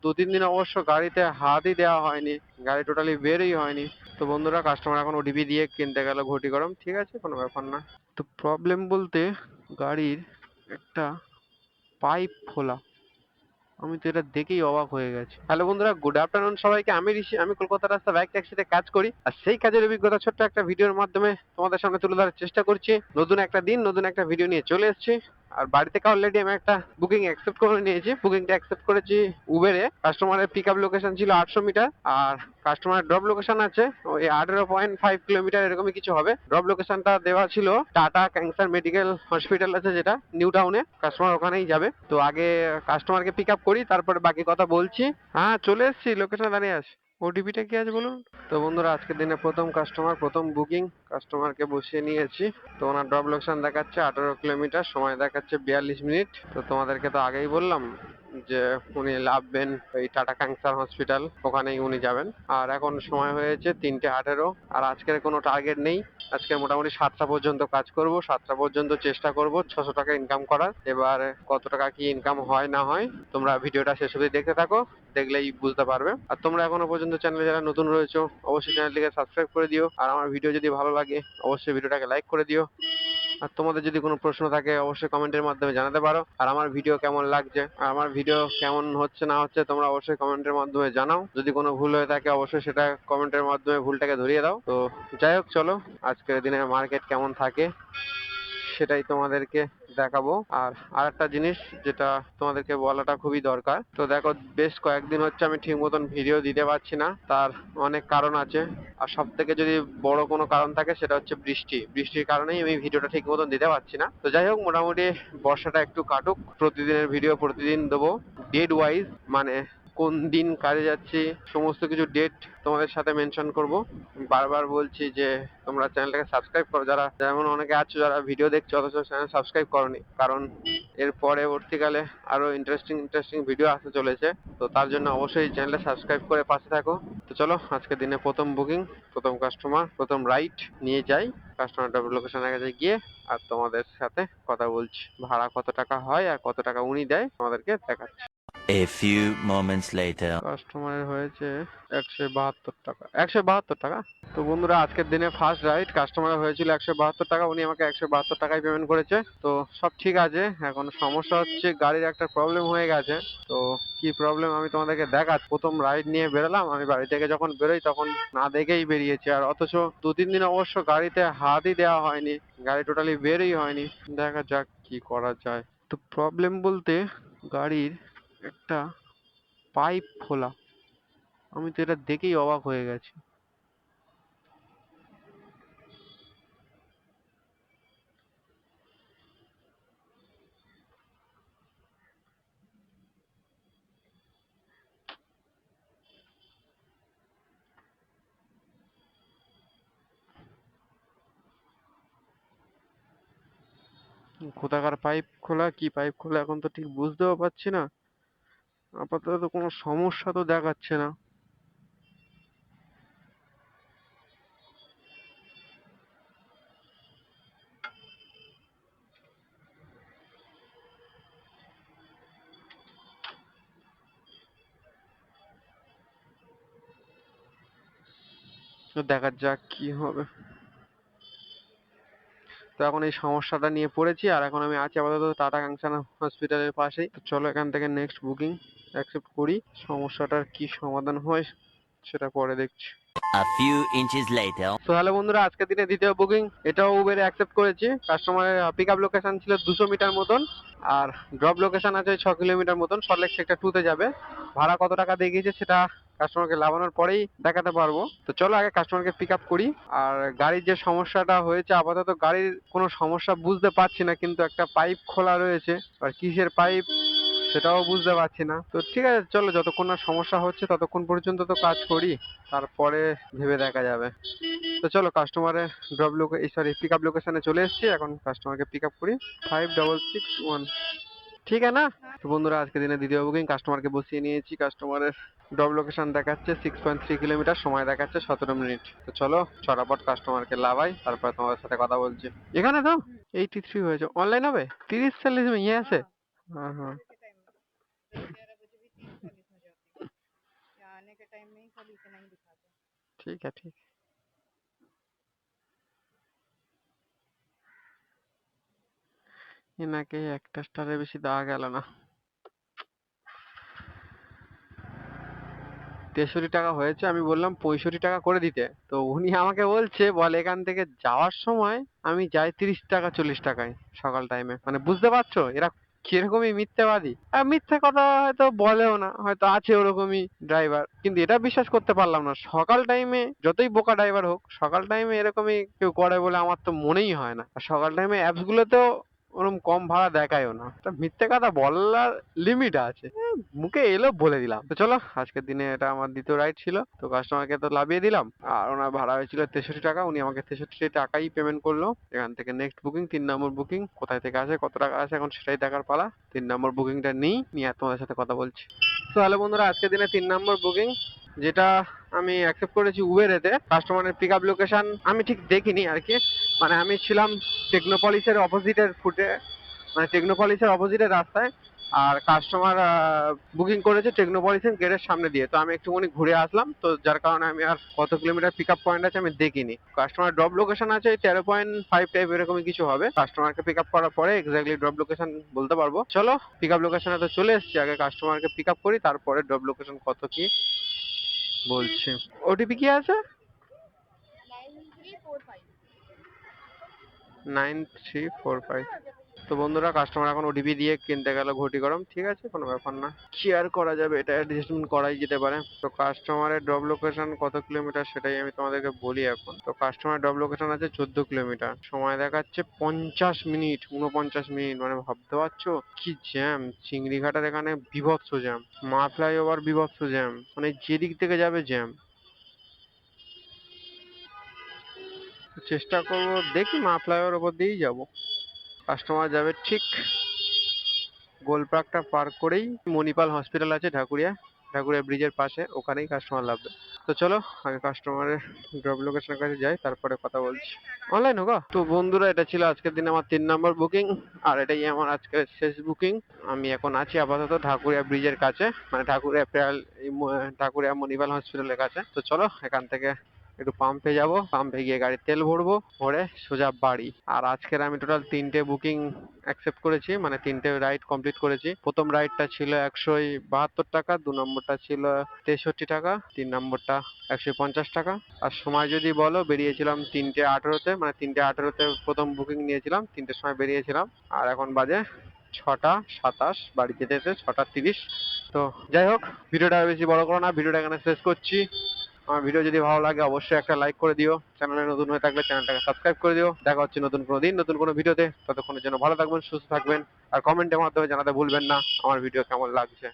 2-3 দিন অবশ্য গাড়িতে হাতই দেওয়া হয়নি, গাড়ি টোটালি বেরই হয়নি। তো বন্ধুরা, কাস্টমার এখন ওটিপি দিয়ে কিনতে গেল ঘটি গরম, ঠিক আছে, কোনো ব্যাপার না। তো প্রবলেম বলতে গাড়ির একটা পাইপ খোলা, আমি তো এটা দেখেই অবাক হয়ে গেছি। হ্যালো বন্ধুরা, গুড আফটারনুন সবাইকে। আমি ঋষি, আমি কলকাতা রাস্তা বাইক ট্যাক্সিতে কাজ করি, আর সেই কাজের অভিজ্ঞতা ছোট্ট একটা ভিডিওর মাধ্যমে তোমাদের সামনে তুলে ধরার চেষ্টা করছি। নতুন একটা দিন, নতুন একটা ভিডিও নিয়ে চলে এসেছি। আর বাড়ি থেকে অলরেডি আমি একটা বুকিং অ্যাকসেপ্ট করে নিয়েছি। বুকিংটা অ্যাকসেপ্ট করেছি উবেরে। কাস্টমারের পিক আপ লোকেশন ছিল 800 মিটার, আর কাস্টমারের ড্রপ লোকেশন আছে ওই 18.5 কিলোমিটার এরকমই কিছু হবে। ড্রপ লোকেশনটা দেওয়া ছিল টাটা ক্যান্সার মেডিকেল হসপিটাল আছে যেটা নিউ টাউনে, কাস্টমার ওখানেই যাবে। তো আগে কাস্টমারকে পিক আপ করি, তারপরে বাকি কথা বলছি। হ্যাঁ, চলে এসেছি, লোকেশনে দাঁড়িয়ে আছে। ওটিপিটা কি আছে বলুন। তো বন্ধুরা, আজকের দিনে প্রথম কাস্টমার, প্রথম বুকিং, কাস্টমারকে বসিয়ে নিয়েছি। তো ওনার ড্রপ লোকেশন দেখাচ্ছে 18 কিলোমিটার, সময় দেখাচ্ছে 42 মিনিট। তো তোমাদেরকে তো আগেই বললাম যে উনি নামবেন ওই টাটা ক্যান্সার হসপিটাল, ওখানেই উনি যাবেন। আর এখন সময় হয়েছে 3:18। আর আজকের কোনো টার্গেট নেই। আজকে মোটামুটি 7টা পর্যন্ত কাজ করব, 7টা পর্যন্ত চেষ্টা করব 600 টাকা ইনকাম করার। এবার কত টাকা কি ইনকাম হয় না হয় তোমরা ভিডিওটা শেষ অবধি দেখতে থাকো, দেখলেই বুঝতে পারবে। আর তোমরা এখনো পর্যন্ত চ্যানেলে যারা নতুন রয়েছো, অবশ্যই চ্যানেলটিকে সাবস্ক্রাইব করে দিও। আর আমার ভিডিও যদি ভালো লাগে অবশ্যই ভিডিওটাকে লাইক করে দিও। আর তোমাদের যদি কোনো প্রশ্ন থাকে অবশ্যই কমেন্টের মাধ্যমে জানাতে পারো। আর আমার ভিডিও কেমন লাগছে, আর আমার ভিডিও কেমন হচ্ছে না হচ্ছে তোমরা অবশ্যই কমেন্টের মাধ্যমে জানাও। যদি কোনো ভুল হয়ে থাকে অবশ্যই সেটা কমেন্টের মাধ্যমে ভুলটাকে ধরিয়ে দাও। তো যাই হোক, চলো আজকের দিনে মার্কেট কেমন থাকে সেটাই তোমাদেরকে দেখাবো। আর আরেকটা জিনিস যেটা তোমাদেরকে বলাটা খুবই দরকার, তো দেখো বেশ কয়েকদিন হচ্ছে আমি ঠিক মতন ভিডিও দিতে পারছি না, তার অনেক কারণ আছে। আর সব থেকে যদি বড় কোনো কারণ থাকে সেটা হচ্ছে বৃষ্টির কারণেই আমি ভিডিওটা ঠিক মতন দিতে পারছি না। তো যাই হোক, মোটামুটি বর্ষাটা একটু কাটুক, প্রতিদিনের ভিডিও প্রতিদিন দেবো, ডেট ওয়াইজ, মানে কোন দিন কাজে যাচ্ছি সমস্ত কিছু ডেট তোমাদের সাথে মেনশন করব। বারবার বলছি যে তোমরা চ্যানেলটাকে সাবস্ক্রাইব করো, যারা যেমন অনেকে আছো যারা ভিডিও দেখছো অথচ চ্যানেল সাবস্ক্রাইব করোনি, কারণ এর পরবর্তীকালে আরো ইন্টারেস্টিং ইন্টারেস্টিং ভিডিও আসতে চলেছে। তো তার জন্য অবশ্যই চ্যানেলটা সাবস্ক্রাইব করে পাশে থাকো। তো চলো, আজকের দিনে প্রথম বুকিং, প্রথম কাস্টমার, প্রথম রাইড নিয়ে যাই। কাস্টমার ডাবল লোকেশনের কাছে গিয়ে আর তোমাদের সাথে কথা বলছি। ভাড়া কত টাকা হয় আর কত টাকা উনি দেয় তোমাদেরকে দেখাচ্ছি। A few moments later. কাস্টমারের হয়েছে 172 টাকা। 172 টাকা। তো বন্ধুরা, আজকের দিনে ফার্স্ট রাইড কাস্টমারের হয়েছিল 172 টাকা, উনি আমাকে 172 টাকায় পেমেন্ট করেছে। তো সব ঠিক আছে। এখন সমস্যা হচ্ছে গাড়ির একটা প্রবলেম হয়ে গেছে। তো কি প্রবলেম আমি তোমাদেরকে দেখাচ্ছি। প্রথম রাইড নিয়ে বেরোলাম, আমি বাড়ি থেকে যখন বেরোই তখন না দেখেই বেরিয়েছি, আর অথচ 2-3 দিন অবশ্য গাড়িতে হাতই দেওয়া হয়নি, গাড়ি টোটালি বেরই হয়নি। দেখা যাক কি করা যায়। তো প্রবলেম বলতে গাড়ির একটা পাইপ খোলা, আমি তো এটা দেখেই অবাক হয়ে গেছি। কোথাকার পাইপ খোলা, কি পাইপ খোলা এখন তো ঠিক বুঝতেও পারছি না। আপাতত তো কোনো সমস্যা তো দেখাচ্ছে না। তো দেখা যাক কি হবে। তো এখন এই সমস্যাটা নিয়ে পড়েছি, আর এখন আমি আছি আপাতত টাটা ক্যান্সার হসপিটালের পাশেই। তো চলো এখান থেকে নেক্সট বুকিং অ্যাকসেপ্ট করি, সমস্যাটার কি সমাধান হয় সেটা পরে দেখছি। A few inches later. তো হ্যালো বন্ধুরা, আজকের দিনে দ্বিতীয় বুকিং, এটাও উবেরে অ্যাকসেপ্ট করেছি। কাস্টমারের পিক আপ লোকেশন ছিল 200 মিটার মতন, আর ড্রপ লোকেশন আছে 6 কিলোমিটার মতন, সল্টলেক সেক্টর 2 তে যাবে। ভাড়া কত টাকা দিয়ে গিয়েছে সেটা কাস্টমারকে লাগানোর পরেই দেখাতে পারবো। তো চলো আগে কাস্টমারকে পিক আপ করি। আর গাড়ির যে সমস্যাটা হয়েছে, আপাতত গাড়ির কোনো সমস্যা বুঝতে পারছি না, কিন্তু একটা পাইপ খোলা রয়েছে, আর কিসের পাইপ সেটাও বুঝতে পারছি না। তো ঠিক আছে, চলো যতক্ষণ না সমস্যা হচ্ছে ততক্ষণ পর্যন্ত তো কাজ করি, তারপরে ভেবে দেখা যাবে। তো চলো কাস্টমারের ড্রপ লোক সরি পিক আপ লোকেশনে চলে এসেছি, এখন কাস্টমারকে পিক আপ করি। 5661, ঠিক আছে না। তো বন্ধুরা, আজকে দিনে দ্বিতীয় বুকিং, কাস্টমারকে বসিয়ে নিয়েছি। কাস্টমারের ড্রপ লোকেশন দেখাচ্ছে 6.3 কিলোমিটার, সময় দেখাচ্ছে 17 মিনিট। তো চলো ছটাপট কাস্টমারকে লাভাই, তারপরে তোমাদের সাথে কথা বলছি। এখানে তো 83 হয়েছে, অনলাইন হবে 30-40 में ये আছে। হ্যাঁ হ্যাঁ। ठीक है ठीक है। এনাকে একটা স্টারের বেশি দেওয়া গেল না। 63 টাকা হয়েছে, আমি বললাম 65 টাকা করে দিতে, তো উনি আমাকে বলছে বল এখান থেকে যাওয়ার সময় আমি যাই 30 টাকা 40 টাকায় সকাল টাইমে। মানে বুঝতে পারছো এরা কিরকমই মিথ্যেবাদী। আর মিথ্যে কথা হয়তো বলেও না, হয়তো আছে ওরকমই ড্রাইভার, কিন্তু এটা বিশ্বাস করতে পারলাম না সকাল টাইমে যতই বোকা ড্রাইভার হোক সকাল টাইমে এরকমই কেউ করে বলে আমার তো মনেই হয় না। আর সকাল টাইমে অ্যাপস গুলোতেও ওরকম কম ভাড়া দেখায়ও না। তা মিথ্যে কথা বলার লিমিট আছে। মুখে এলো বলে দিলাম। তো চলো, আজকের দিনে এটা আমার দ্বিতীয় রাইড ছিল, তো কাস্টমারকে তো লাভিয়ে দিলাম। আর ওনার ভাড়া হয়েছিল 63 টাকা, উনি আমাকে 63 টাকাই পেমেন্ট করলো। এখান থেকে নেক্সট বুকিং 3 নম্বর বুকিং কোথায় থেকে আসে কত টাকা আছে এখন সেটাই দেখার পালা। 3 নম্বর বুকিংটা নিয়ে আর তোমাদের সাথে কথা বলছি। তো হ্যালো বন্ধুরা, আজকের দিনে 3 নম্বর বুকিং, যেটা আমি অ্যাকসেপ্ট করেছি উবেরেতে। কাস্টমারের পিক আপ লোকেশন আমি ঠিক দেখিনি আর কি, মানে আমি ছিলাম টেকনোপলিসের অপোজিটের ফুটে, মানে টেকনোপলিসের অপোজিটের রাস্তায়। আর কাস্টমার বুকিং করেছে টেকনোপলিসের গেটের সামনে দিয়ে, তো আমি একটুখানি ঘুরে আসলাম, তো যার কারণে আমি আর কত কিলোমিটার পিক আপ পয়েন্ট আছে আমি দেখিনি। কাস্টমার ড্রপ লোকেশন আছে 13.5 টাইপ এরকমই কিছু হবে। কাস্টমারকে পিক আপ করার পরে এক্স্যাক্টলি ড্রপ লোকেশন বলতে পারবো। চলো, পিক আপ লোকেশনে তো চলে এসেছি, আগে কাস্টমারকে পিক আপ করি তারপরে ড্রপ লোকেশন কত কি বলছি। ওটিপি কি আছে? 9345। তো বন্ধুরা, কাস্টমার এখন ওটিপি দিয়ে কিনতে গেল ঘটি গরম, ঠিক আছে কোনো ব্যাপার না, শেয়ার করা যাবে, এটা অ্যাডজাস্টমেন্ট করাই যেতে পারে। তো কাস্টমারের ড্রপ লোকেশন কত কিলোমিটার সেটাই আমি তোমাদেরকে বলি এখন। তো কাস্টমার ড্রপ লোকেশন আছে 14 কিলোমিটার, সময় দেখাচ্ছে 50 মিনিট 49 মিনিট। মানে ভাবতে পারছো কি জ্যাম, চিংড়িঘাটার এখানে বিভৎস জ্যাম, মা ফ্লাইওভার বিভৎস জ্যাম, মানে যেদিক থেকে যাবে জ্যাম। চেষ্টা করবো, দেখি মা ফ্লাইওভার ওপর দিয়েই যাবো। কাস্টমার যাবে ঠিক গোলপার্কটা পার করেই মণিপাল হসপিটাল আছে ঢাকুরিয়া, ঢাকুরিয়া ব্রিজের পাশে, ওখানেই কাস্টমার নামবে। তো চলো আগে কাস্টমারের ড্রপ লোকেশনের কাছে যাই, তারপরে কথা বলছি। অনলাইন হোক। তো বন্ধুরা, এটা ছিল আজকের দিনে আমার 3 নম্বর বুকিং, আর এটাই আমার আজকের শেষ বুকিং। আমি এখন আছি আপাতত ঢাকুরিয়া ব্রিজের কাছে, মানে ঢাকুরিয়া ঢাকুরিয়া মণিপাল হসপিটালের কাছে। তো চলো এখান থেকে একটু পাম্পে যাব, পাম্পে গিয়ে গাড়ির তেল ভরবো, ভরে সোজা বাড়ি। আর আজকের আমি টোটাল 3টে বুকিং অ্যাকসেপ্ট করেছি, মানে 3টে রাইড কমপ্লিট করেছি। প্রথম রাইডটা ছিল 172 টাকা, 2 নম্বরটা ছিল 63 টাকা, 3 নম্বরটা 150 টাকা। আর সময় যদি বলো, বেরিয়েছিলাম 3টে 18-তে, মানে 3টে 18-তে প্রথম বুকিং নিয়েছিলাম, 3টের সময় বেরিয়েছিলাম। আর এখন বাজে 6টা 27, বাড়ি যেতে যেতে 6টা 30। তো যাই হোক, ভিডিওটা আর বেশি বড় করো না, ভিডিওটা এখানে শেষ করছি। আমার ভিডিও যদি ভালো লাগে অবশ্যই একটা লাইক করে দিও, চ্যানেলে নতুন হয়ে থাকলে চ্যানেলটাকে সাবস্ক্রাইব করে দিও। দেখা হচ্ছে নতুন কোনো দিন নতুন কোনো ভিডিওতে, ততক্ষণের জন্য ভালো থাকবেন, সুস্থ থাকবেন। আর কমেন্টের মাধ্যমে জানাতে ভুলবেন না আমার ভিডিও কেমন লাগছে।